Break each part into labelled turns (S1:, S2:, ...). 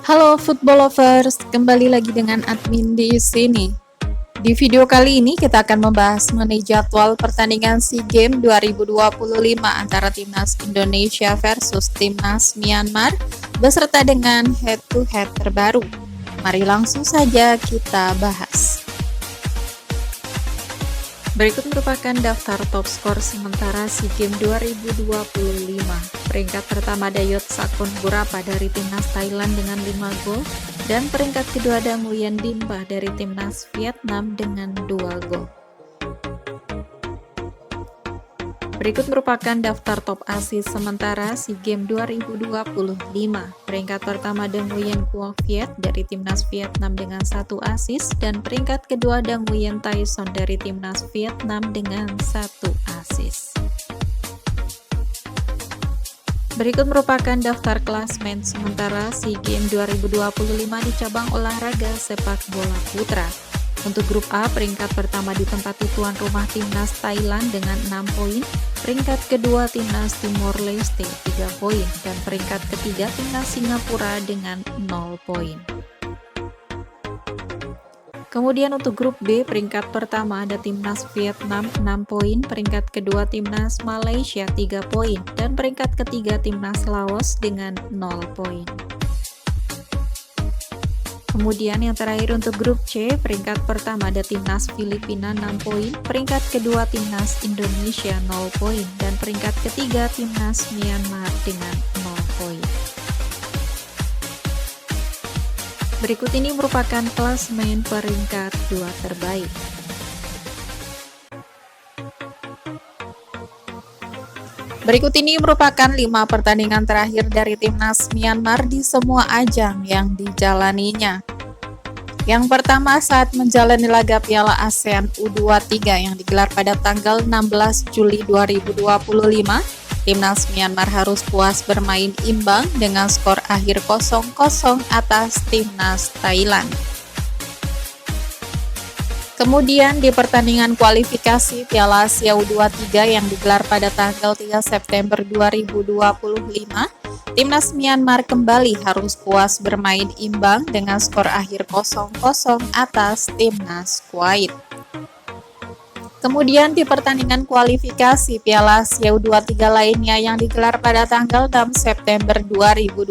S1: Halo football lovers, kembali lagi dengan admin di sini. Di video kali ini kita akan membahas mengenai jadwal pertandingan SEA Games 2025 antara Timnas Indonesia versus Timnas Myanmar beserta dengan head-to-head terbaru. Mari langsung saja kita bahas. Berikut merupakan daftar top skor sementara SEA Games 2025. Peringkat pertama Dayot Sakonburapa dari Timnas Thailand dengan 5 gol, dan peringkat kedua ada Nguyen Din Bah dari Timnas Vietnam dengan 2 gol. Berikut merupakan daftar top assist sementara SEA Games 2025. Peringkat pertama ada Nguyen Quoc Viet dari Timnas Vietnam dengan 1 assist, dan peringkat kedua ada Nguyen Tai Son dari Timnas Vietnam dengan 1 assist. Berikut merupakan daftar klasmen sementara SEA Games 2025 di cabang olahraga sepak bola putra. Untuk grup A, peringkat pertama ditempati tuan rumah Timnas Thailand dengan 6 poin, peringkat kedua Timnas Timor Leste 3 poin, dan peringkat ketiga Timnas Singapura dengan 0 poin. Kemudian untuk grup B, peringkat pertama ada Timnas Vietnam 6 poin, peringkat kedua Timnas Malaysia 3 poin, dan peringkat ketiga Timnas Laos dengan 0 poin. Kemudian yang terakhir untuk grup C, peringkat pertama ada Timnas Filipina 6 poin, peringkat kedua Timnas Indonesia 0 poin, dan peringkat ketiga Timnas Myanmar dengan 0 poin. Berikut ini merupakan klasmen peringkat 2 terbaik. Berikut ini merupakan 5 pertandingan terakhir dari Timnas Myanmar di semua ajang yang dijalaninya. Yang pertama saat menjalani laga Piala ASEAN U23 yang digelar pada tanggal 16 Juli 2025, Timnas Myanmar harus puas bermain imbang dengan skor akhir 0-0 atas Timnas Thailand. Kemudian di pertandingan kualifikasi Piala Asia U23 yang digelar pada tanggal 3 September 2025, Timnas Myanmar kembali harus puas bermain imbang dengan skor akhir 0-0 atas Timnas Kuwait. Kemudian di pertandingan kualifikasi Piala Asia U23 lainnya yang digelar pada tanggal 6 September 2025,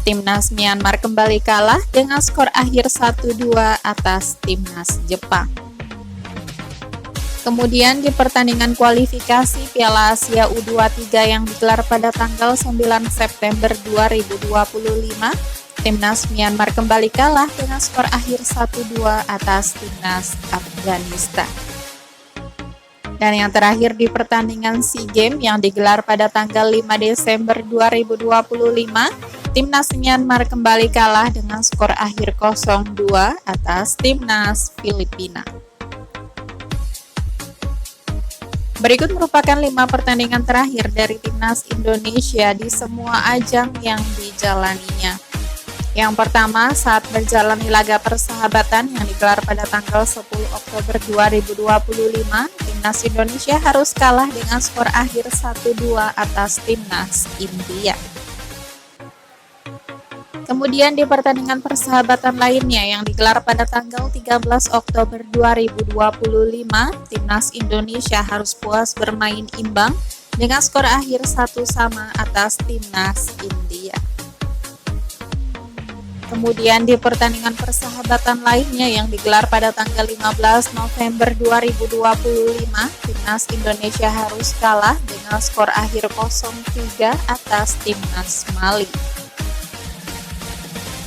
S1: Timnas Myanmar kembali kalah dengan skor akhir 1-2 atas Timnas Jepang. Kemudian di pertandingan kualifikasi Piala Asia U23 yang digelar pada tanggal 9 September 2025, Timnas Myanmar kembali kalah dengan skor akhir 1-2 atas Timnas Afghanistan. Dan yang terakhir di pertandingan SEA Games yang digelar pada tanggal 5 Desember 2025, Timnas Myanmar kembali kalah dengan skor akhir 0-2 atas Timnas Filipina. Berikut merupakan 5 pertandingan terakhir dari Timnas Indonesia di semua ajang yang dijalaninya. Yang pertama, saat menjalani laga persahabatan yang digelar pada tanggal 10 Oktober 2025, Timnas Indonesia harus kalah dengan skor akhir 1-2 atas Timnas India. Kemudian di pertandingan persahabatan lainnya yang digelar pada tanggal 13 Oktober 2025, Timnas Indonesia harus puas bermain imbang dengan skor akhir 1-1 atas Timnas India. Kemudian di pertandingan persahabatan lainnya yang digelar pada tanggal 15 November 2025, Timnas Indonesia harus kalah dengan skor akhir 0-3 atas Timnas Mali.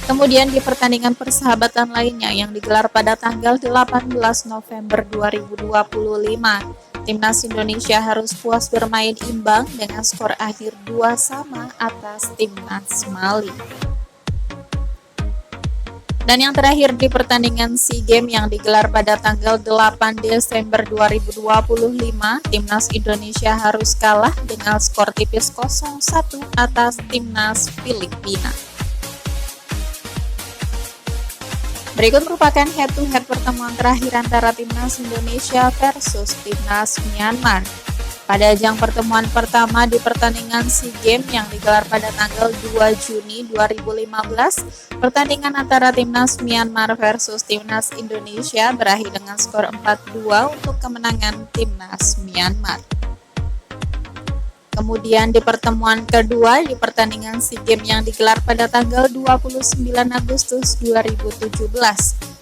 S1: Kemudian di pertandingan persahabatan lainnya yang digelar pada tanggal 18 November 2025, Timnas Indonesia harus puas bermain imbang dengan skor akhir 2-2 atas Timnas Mali. Dan yang terakhir di pertandingan SEA Games yang digelar pada tanggal 8 Desember 2025, Timnas Indonesia harus kalah dengan skor tipis 0-1 atas Timnas Filipina. Berikut merupakan head-to-head pertemuan terakhir antara Timnas Indonesia versus Timnas Myanmar. Pada ajang pertemuan pertama di pertandingan SEA Games yang digelar pada tanggal 2 Juni 2015, pertandingan antara Timnas Myanmar versus Timnas Indonesia berakhir dengan skor 4-2 untuk kemenangan Timnas Myanmar. Kemudian di pertemuan kedua di pertandingan SEA Games yang digelar pada tanggal 29 Agustus 2017,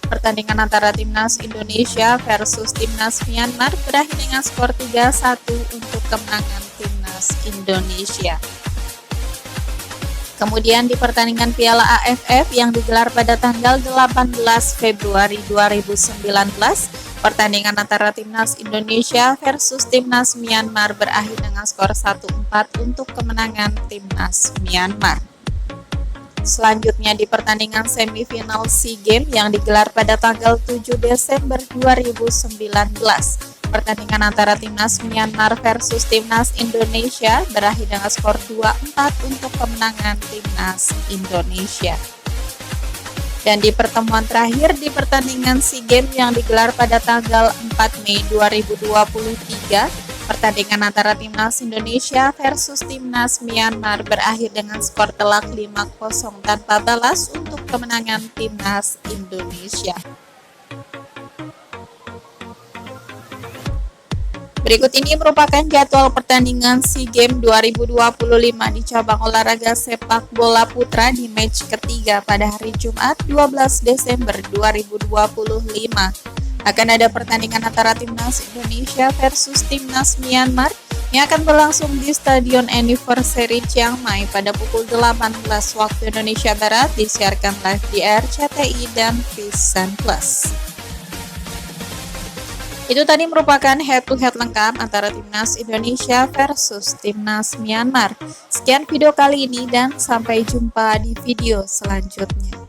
S1: pertandingan antara Timnas Indonesia versus Timnas Myanmar berakhir dengan skor 3-1 untuk kemenangan Timnas Indonesia. Kemudian di pertandingan Piala AFF yang digelar pada tanggal 18 Februari 2019, pertandingan antara Timnas Indonesia versus Timnas Myanmar berakhir dengan skor 1-4 untuk kemenangan Timnas Myanmar. Selanjutnya di pertandingan semifinal SEA Games yang digelar pada tanggal 7 Desember 2019, pertandingan antara Timnas Myanmar versus Timnas Indonesia berakhir dengan skor 2-4 untuk kemenangan Timnas Indonesia. Dan di pertemuan terakhir di pertandingan SEA Games yang digelar pada tanggal 4 Mei 2023, pertandingan antara Timnas Indonesia versus Timnas Myanmar berakhir dengan skor telak 5-0 tanpa balas untuk kemenangan Timnas Indonesia. Berikut ini merupakan jadwal pertandingan SEA Games 2025 di cabang olahraga sepak bola putra di match ketiga pada hari Jumat 12 Desember 2025. Akan ada pertandingan antara Timnas Indonesia versus Timnas Myanmar yang akan berlangsung di Stadion Anniversary Chiang Mai pada pukul 18 waktu Indonesia Barat, disiarkan live di RCTI dan Vision Plus. Itu tadi merupakan head-to-head lengkap antara Timnas Indonesia versus Timnas Myanmar. Sekian video kali ini dan sampai jumpa di video selanjutnya.